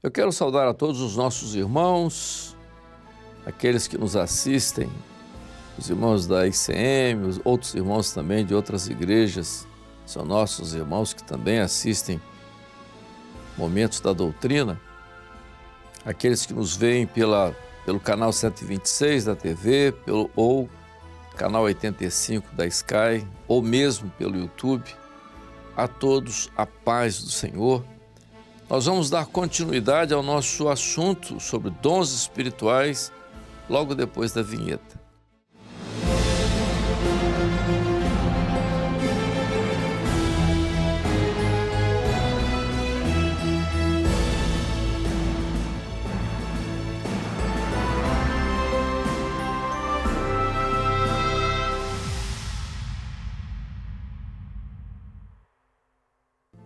Eu quero saudar a todos os nossos irmãos, aqueles que nos assistem, os irmãos da ICM, os outros irmãos também de outras igrejas, são nossos irmãos que também assistem momentos da doutrina, aqueles que nos veem pelo canal 126 da TV, ou canal 85 da Sky, ou mesmo pelo YouTube. A todos a paz do Senhor. Nós vamos dar continuidade ao nosso assunto sobre dons espirituais logo depois da vinheta.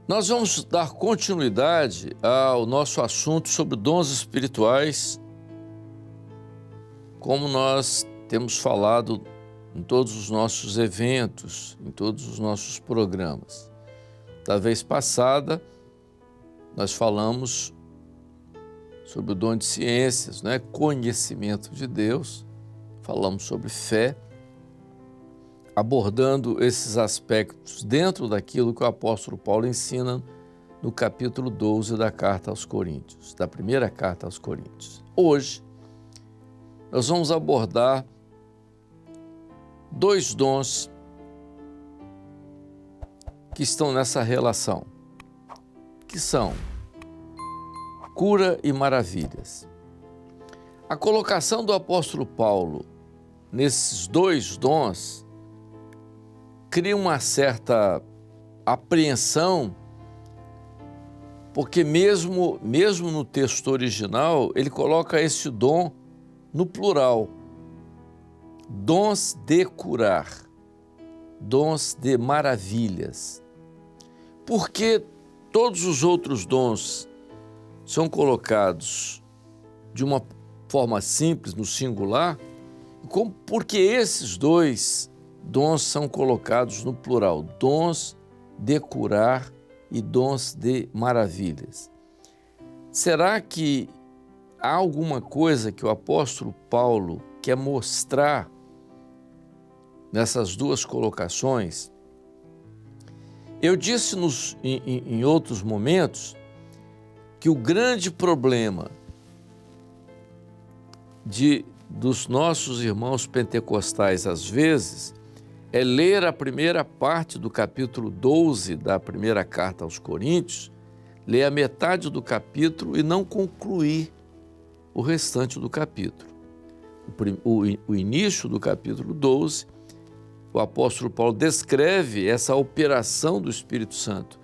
Nós vamos dar continuidade ao nosso assunto sobre dons espirituais, como nós temos falado em todos os nossos eventos, em todos os nossos programas. Da vez passada, nós falamos sobre o dom de ciências, conhecimento de Deus, falamos sobre fé, abordando esses aspectos dentro daquilo que o apóstolo Paulo ensina no capítulo 12 da carta aos Coríntios, da primeira carta aos Coríntios. Hoje, nós vamos abordar dois dons que estão nessa relação, que são cura e maravilhas. A colocação do apóstolo Paulo nesses dois dons cria uma certa apreensão, porque mesmo no texto original, ele coloca esse dom no plural. Dons de curar, dons de maravilhas. Porque todos os outros dons são colocados de uma forma simples, no singular, porque esses dois dons são colocados no plural, dons de curar e dons de maravilhas. Será que há alguma coisa que o apóstolo Paulo quer mostrar nessas duas colocações? Eu disse em outros momentos que o grande problema dos nossos irmãos pentecostais, às vezes, é ler a primeira parte do capítulo 12 da primeira carta aos Coríntios, ler a metade do capítulo e não concluir o restante do capítulo. O início do capítulo 12, o apóstolo Paulo descreve essa operação do Espírito Santo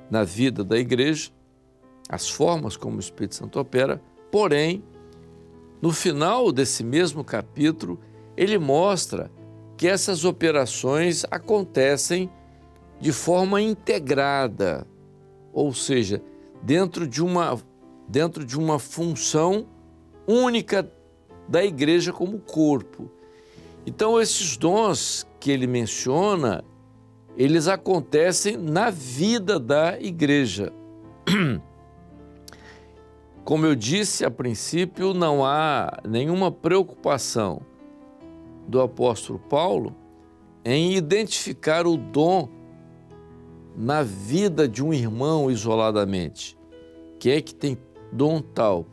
na vida da igreja, as formas como o Espírito Santo opera, porém, no final desse mesmo capítulo, ele mostra que essas operações acontecem de forma integrada, ou seja, dentro de uma função única da igreja como corpo. Então, esses dons que ele menciona, eles acontecem na vida da igreja. Como eu disse a princípio, não há nenhuma preocupação do apóstolo Paulo em identificar o dom na vida de um irmão isoladamente. Quem é que tem dom tal?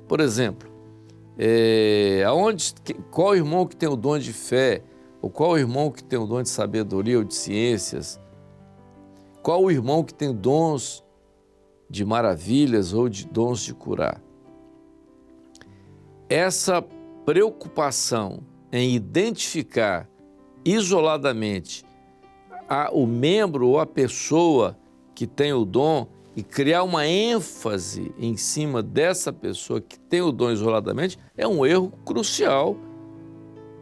Por exemplo, qual irmão que tem o dom de fé? Ou qual irmão que tem o dom de sabedoria ou de ciências? Qual o irmão que tem dons de maravilhas ou de dons de curar? Essa preocupação em identificar isoladamente o membro ou a pessoa que tem o dom e criar uma ênfase em cima dessa pessoa que tem o dom isoladamente é um erro crucial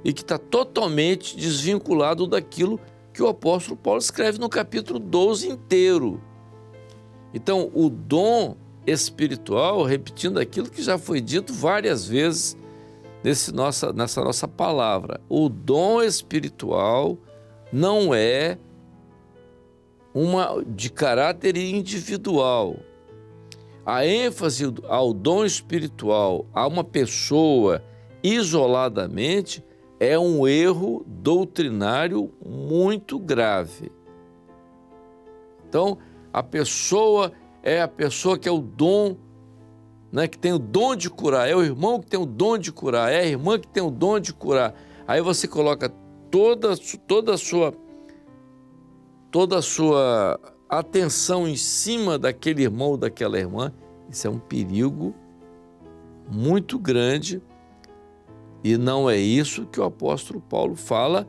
e que está totalmente desvinculado daquilo que o apóstolo Paulo escreve no capítulo 12 inteiro. Então, o dom espiritual, repetindo aquilo que já foi dito várias vezes nessa nossa palavra, o dom espiritual não é de caráter individual. a ênfase ao dom espiritual a uma pessoa isoladamente é um erro doutrinário muito grave. Então, a pessoa é a pessoa que é o dom, né, que tem o dom de curar, é o irmão que tem o dom de curar, é a irmã que tem o dom de curar. Aí você coloca toda a sua atenção em cima daquele irmão ou daquela irmã. Isso é um perigo muito grande e não é isso que o apóstolo Paulo fala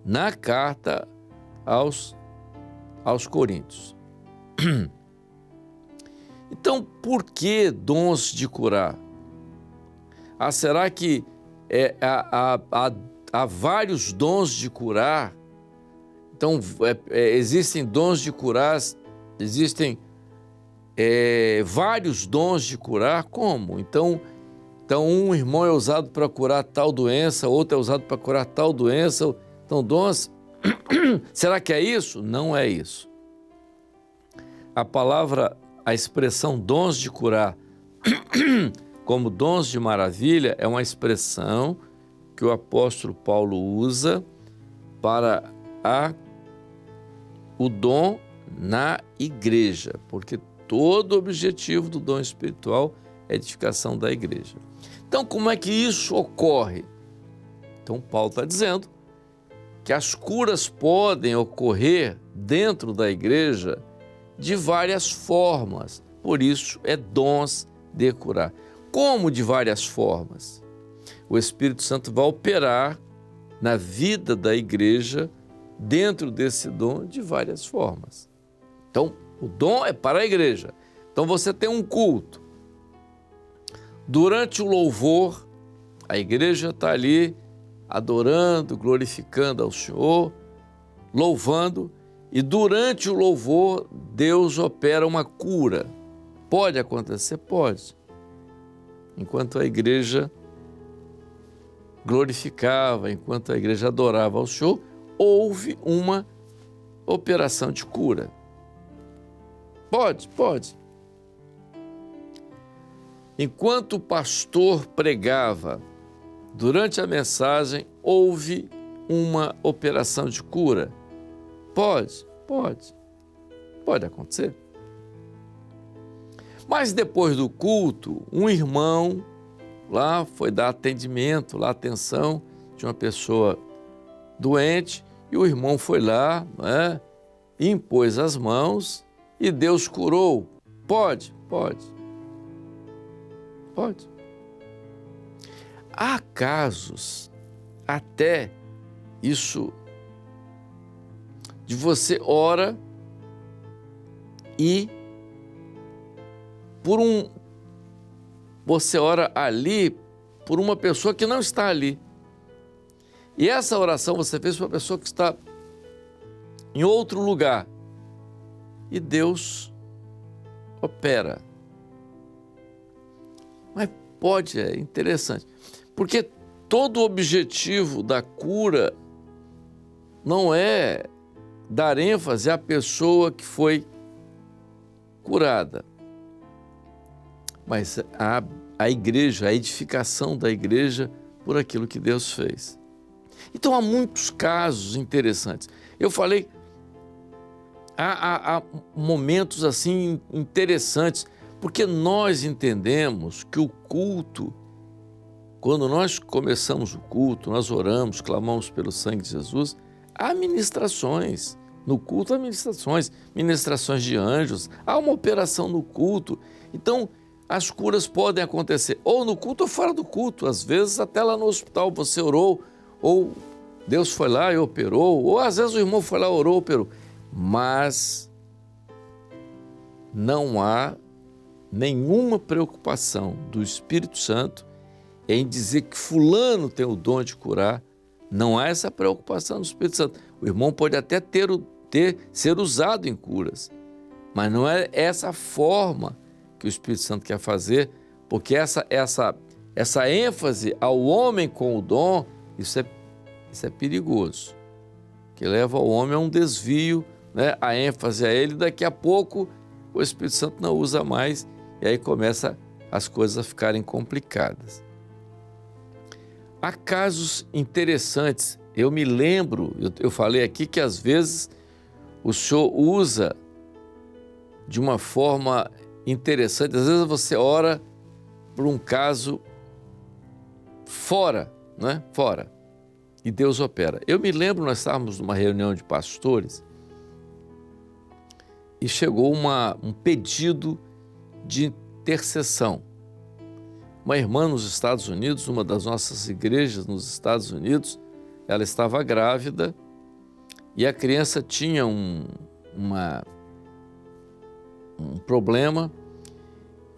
na carta aos Coríntios. Então, por que dons de curar? Será que há vários dons de curar? Então, existem dons de curar, existem vários dons de curar? Como? Então, um irmão é usado para curar tal doença, outro é usado para curar tal doença. Então, dons... Será que é isso? Não é isso. A expressão dons de curar, como dons de maravilha, é uma expressão que o apóstolo Paulo usa para o dom na igreja, porque todo o objetivo do dom espiritual é a edificação da igreja. Então, como é que isso ocorre? Então, Paulo está dizendo que as curas podem ocorrer dentro da igreja de várias formas, por isso é dons de curar. Como de várias formas? O Espírito Santo vai operar na vida da igreja dentro desse dom de várias formas. Então, o dom é para a igreja. Então, você tem um culto. Durante o louvor, a igreja está ali adorando, glorificando ao Senhor, louvando, e durante o louvor, Deus opera uma cura. Pode acontecer? Pode. Enquanto a igreja glorificava, enquanto a igreja adorava ao Senhor, houve uma operação de cura. Pode. Enquanto o pastor pregava, durante a mensagem, houve uma operação de cura. Pode acontecer. Mas depois do culto, um irmão lá foi dar atendimento, atenção de uma pessoa doente, e o irmão foi lá, impôs as mãos e Deus curou. Pode. Há casos, até isso, de você ora e você ora ali por uma pessoa que não está ali. E essa oração você fez para uma pessoa que está em outro lugar. E Deus opera. Mas é interessante, porque todo o objetivo da cura não é dar ênfase à pessoa que foi curada, mas a igreja, a edificação da igreja por aquilo que Deus fez. Então há muitos casos interessantes. Eu falei, há momentos assim interessantes, porque nós entendemos que o culto, quando nós começamos o culto, nós oramos, clamamos pelo sangue de Jesus, há ministrações. No culto há ministrações de anjos, há uma operação no culto. Então, as curas podem acontecer ou no culto ou fora do culto. Às vezes, até lá no hospital você orou, ou Deus foi lá e operou, ou às vezes o irmão foi lá, orou, operou. Mas não há nenhuma preocupação do Espírito Santo em dizer que fulano tem o dom de curar. Não há essa preocupação do Espírito Santo. O irmão pode até ser usado em curas, mas não é essa forma que o Espírito Santo quer fazer, porque essa ênfase ao homem com o dom, isso é perigoso, que leva o homem a um desvio, a ênfase a ele, daqui a pouco o Espírito Santo não usa mais e aí começa as coisas a ficarem complicadas. Há casos interessantes. Eu me lembro, eu falei aqui que às vezes o Senhor usa de uma forma interessante. Às vezes você ora por um caso fora, né? Fora. E Deus opera. Eu me lembro, nós estávamos numa reunião de pastores e chegou um pedido de intercessão. Uma irmã nos Estados Unidos, uma das nossas igrejas nos Estados Unidos, ela estava grávida e a criança tinha um problema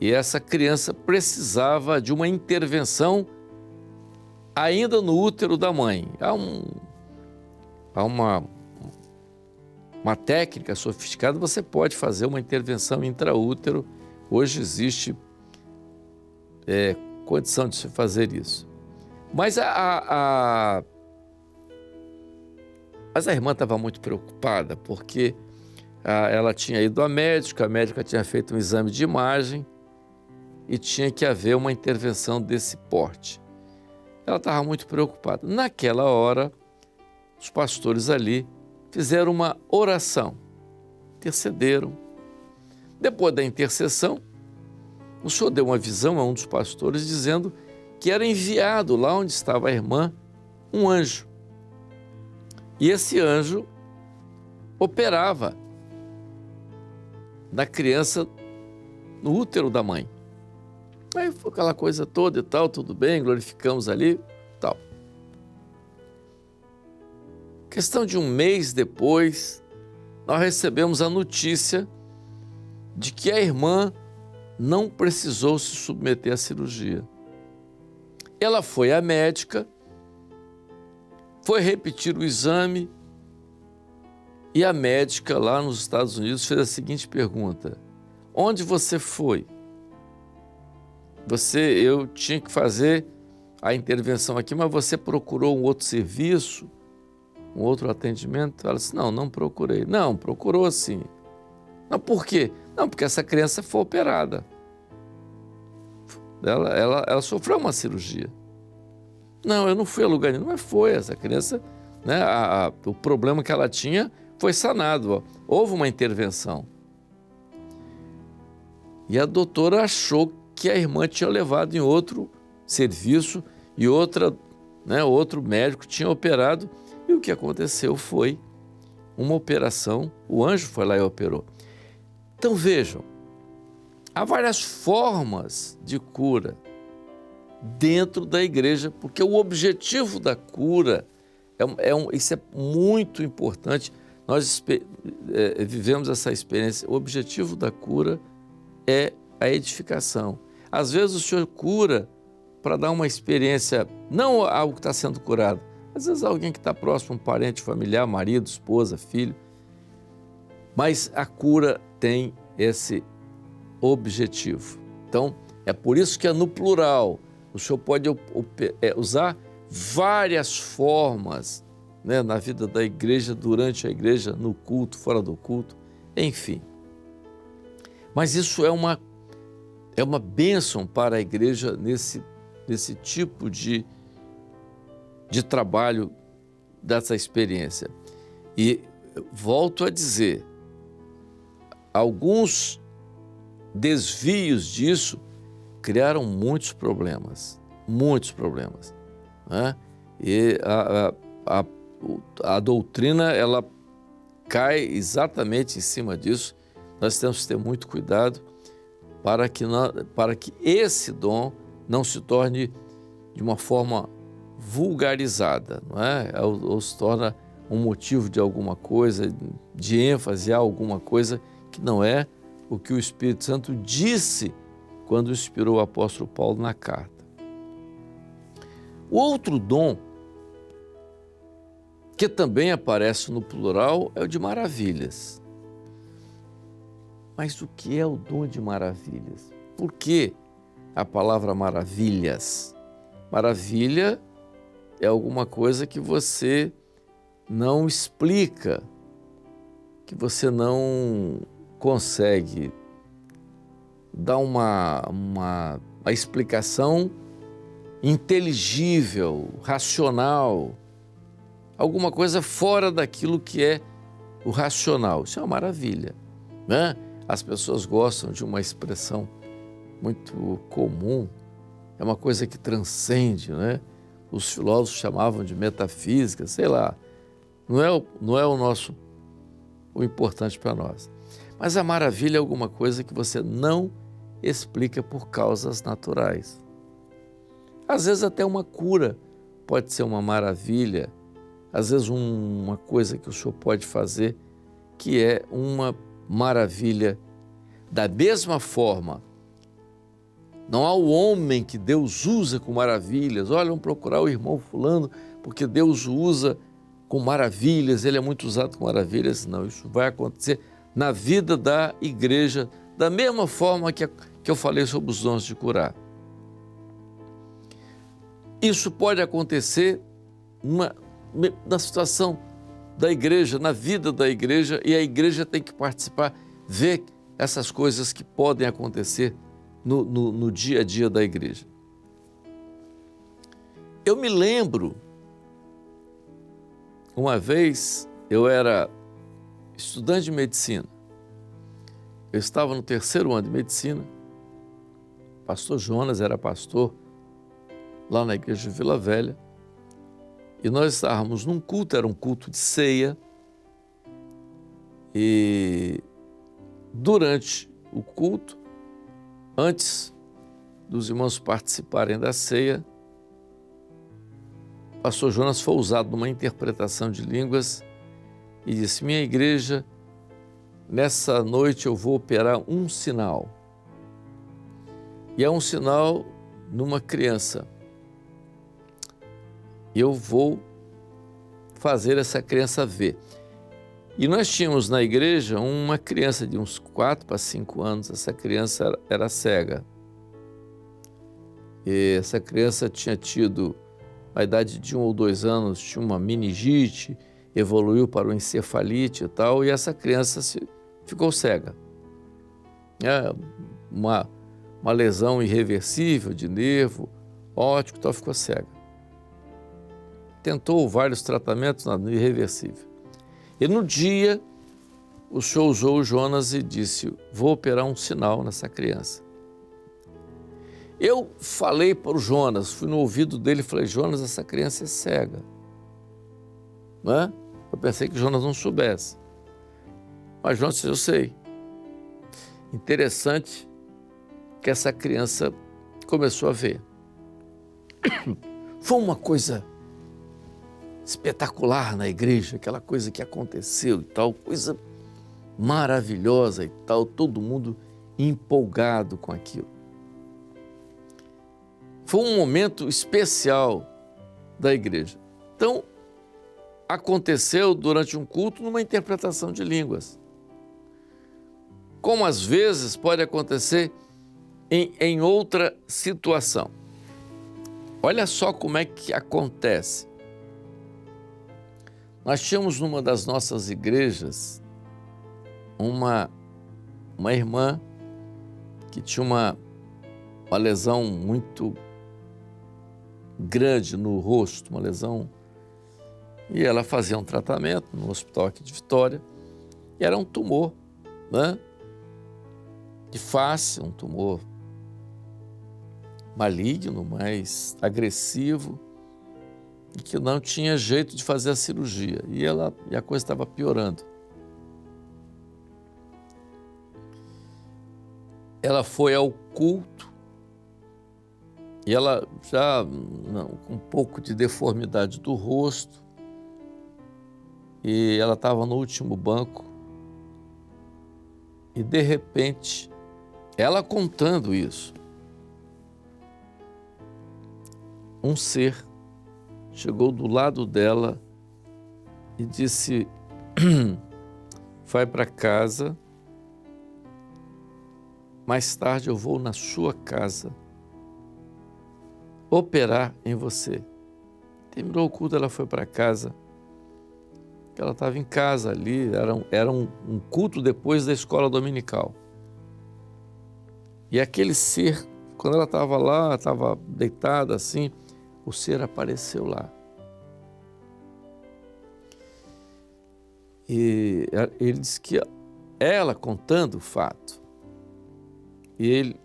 e essa criança precisava de uma intervenção ainda no útero da mãe. Há uma técnica sofisticada, você pode fazer uma intervenção intraútero. Hoje existe condição de se fazer isso. Mas a irmã estava muito preocupada porque ela tinha ido à médica, a médica tinha feito um exame de imagem e tinha que haver uma intervenção desse porte. Ela estava muito preocupada. Naquela hora, os pastores ali fizeram uma oração, intercederam. Depois da intercessão, o Senhor deu uma visão a um dos pastores dizendo que era enviado lá onde estava a irmã um anjo. E esse anjo operava na criança no útero da mãe. Aí foi aquela coisa toda e tal, tudo bem, glorificamos ali, tal. Questão de um mês depois, nós recebemos a notícia de que a irmã não precisou se submeter à cirurgia. Ela foi à médica, foi repetir o exame e a médica lá nos Estados Unidos fez a seguinte pergunta: onde você foi? Eu tinha que fazer a intervenção aqui, mas você procurou um outro serviço, um outro atendimento? Ela disse, não procurei. Não, procurou sim. Não, por quê? Não, porque essa criança foi operada. Ela sofreu uma cirurgia. Não, eu não fui a lugar nenhum, mas foi essa criança, né? O problema que ela tinha foi sanado, ó. Houve uma intervenção. E a doutora achou que a irmã tinha levado em outro serviço e outro médico tinha operado. E o que aconteceu foi uma operação, o anjo foi lá e operou. Então vejam, há várias formas de cura dentro da igreja, porque o objetivo da cura, isso é muito importante, nós vivemos essa experiência, o objetivo da cura é a edificação. Às vezes o Senhor cura para dar uma experiência, não algo que está sendo curado, às vezes alguém que está próximo, um parente, familiar, marido, esposa, filho, mas a cura tem esse objetivo. Então, é por isso que é no plural. O Senhor pode usar várias formas, né, na vida da igreja, durante a igreja, no culto, fora do culto, enfim. Mas isso é uma bênção para a igreja nesse tipo de trabalho, dessa experiência. E volto a dizer, alguns desvios disso criaram muitos problemas, né? E a doutrina, ela cai exatamente em cima disso. Nós temos que ter muito cuidado para que esse dom não se torne de uma forma vulgarizada, não é? Ou se torna um motivo de alguma coisa, de ênfase a alguma coisa que não é o que o Espírito Santo disse quando inspirou o apóstolo Paulo na carta. O outro dom, que também aparece no plural, é o de maravilhas. Mas o que é o dom de maravilhas? Por que a palavra maravilhas? Maravilha é alguma coisa que você não explica, que você não consegue dar uma explicação inteligível, racional, alguma coisa fora daquilo que é o racional. Isso é uma maravilha, né? As pessoas gostam de uma expressão muito comum, é uma coisa que transcende, né? Os filósofos chamavam de metafísica, sei lá, não é o importante para nós. Mas a maravilha é alguma coisa que você não explica por causas naturais. Às vezes até uma cura pode ser uma maravilha, às vezes uma coisa que o senhor pode fazer que é uma maravilha. Da mesma forma, não há o homem que Deus usa com maravilhas. Olha, vamos procurar o irmão fulano, porque Deus o usa com maravilhas, ele é muito usado com maravilhas. Não, isso vai acontecer na vida da igreja, da mesma forma que eu falei sobre os dons de curar. Isso pode acontecer na situação da igreja, na vida da igreja, e a igreja tem que participar, ver essas coisas que podem acontecer no dia a dia da igreja. Eu me lembro, uma vez eu era estudante de medicina, eu estava no 3º ano de medicina, pastor Jonas era pastor lá na igreja de Vila Velha, e nós estávamos num culto, era um culto de ceia, e durante o culto, antes dos irmãos participarem da ceia, o pastor Jonas foi usado numa interpretação de línguas e disse: minha igreja, nessa noite eu vou operar um sinal. E é um sinal numa criança. Eu vou fazer essa criança ver. E nós tínhamos na igreja uma criança de uns 4 para 5 anos, essa criança era cega. E essa criança tinha tido, a idade de 1 ou 2 anos, tinha uma meningite, evoluiu para o encefalite e tal, e essa criança ficou cega. É uma lesão irreversível de nervo óptico, então ficou cega. Tentou vários tratamentos, nada, irreversível. E no dia, o senhor usou o Jonas e disse: vou operar um sinal nessa criança. Eu falei para o Jonas, fui no ouvido dele e falei: Jonas, essa criança é cega. Não é? Eu pensei que o Jonas não soubesse. Mas Jonas disse: eu sei. Interessante que essa criança começou a ver. Foi uma coisa espetacular na igreja, aquela coisa que aconteceu e tal, coisa maravilhosa e tal, todo mundo empolgado com aquilo. Foi um momento especial da igreja. Então, aconteceu durante um culto numa interpretação de línguas. Como às vezes pode acontecer em outra situação. Olha só como é que acontece. Nós tínhamos numa das nossas igrejas uma irmã que tinha uma lesão muito grande no rosto, uma lesão, e ela fazia um tratamento no hospital aqui de Vitória, e era um tumor, né? De face, um tumor maligno, mais agressivo, e que não tinha jeito de fazer a cirurgia. E a coisa estava piorando. Ela foi ao culto e ela já com um pouco de deformidade do rosto, e ela estava no último banco e, de repente, ela contando isso, um ser chegou do lado dela e disse: vai para casa, mais tarde eu vou na sua casa operar em você. Terminou o culto, ela foi para casa. Ela estava em casa ali, era um culto depois da escola dominical. E aquele ser, quando ela estava lá, estava deitada assim, o ser apareceu lá. E ele disse que ela contando o fato, e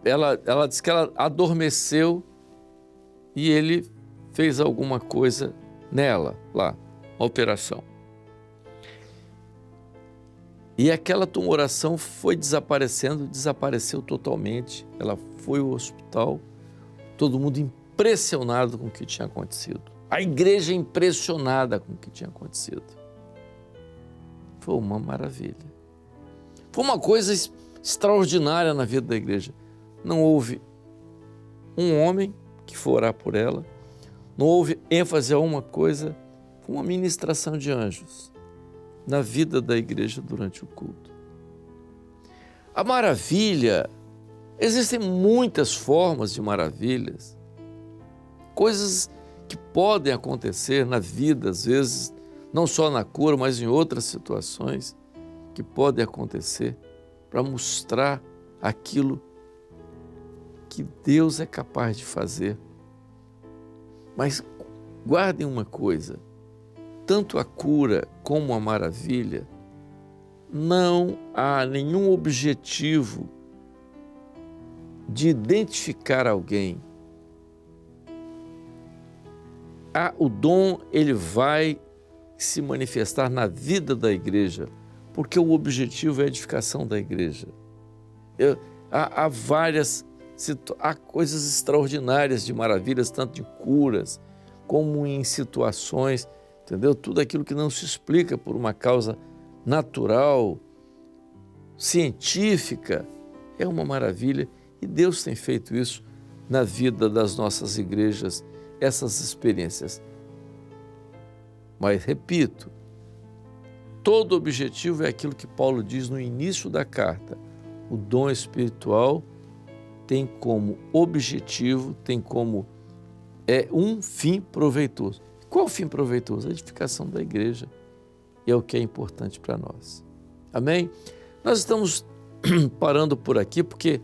ela disse que ela adormeceu e ele fez alguma coisa nela, lá, a operação. E aquela tumoração foi desaparecendo, desapareceu totalmente. Ela foi ao hospital, todo mundo impressionado com o que tinha acontecido. A igreja impressionada com o que tinha acontecido. Foi uma maravilha. Foi uma coisa extraordinária na vida da igreja. Não houve um homem que for orar por ela, não houve ênfase a uma coisa, foi uma ministração de anjos na vida da igreja durante o culto. A maravilha, existem muitas formas de maravilhas, coisas que podem acontecer na vida, às vezes, não só na cura, mas em outras situações que podem acontecer para mostrar aquilo que Deus é capaz de fazer. Mas guardem uma coisa, tanto a cura como a maravilha, não há nenhum objetivo de identificar alguém. O dom, ele vai se manifestar na vida da igreja, porque o objetivo é a edificação da igreja. Há coisas extraordinárias de maravilhas, tanto de curas, como em situações, entendeu? Tudo aquilo que não se explica por uma causa natural, científica, é uma maravilha. E Deus tem feito isso na vida das nossas igrejas, essas experiências. Mas, repito, todo objetivo é aquilo que Paulo diz no início da carta. O dom espiritual tem como objetivo, tem como um fim proveitoso. Qual o fim proveitoso? A edificação da igreja. E é o que é importante para nós. Amém? Nós estamos parando por aqui porque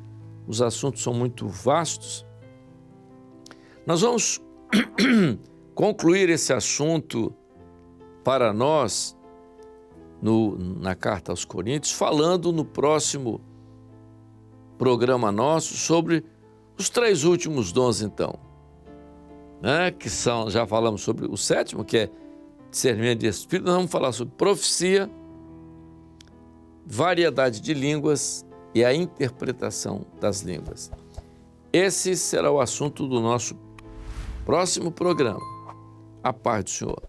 os assuntos são muito vastos. Nós vamos concluir esse assunto para nós na Carta aos Coríntios, falando no próximo programa nosso sobre os 3 últimos dons, então, né? Que são, já falamos sobre o 7º, que é discernimento de espírito. Nós vamos falar sobre profecia, variedade de línguas e a interpretação das línguas. Esse será o assunto do nosso próximo programa. A paz do Senhor.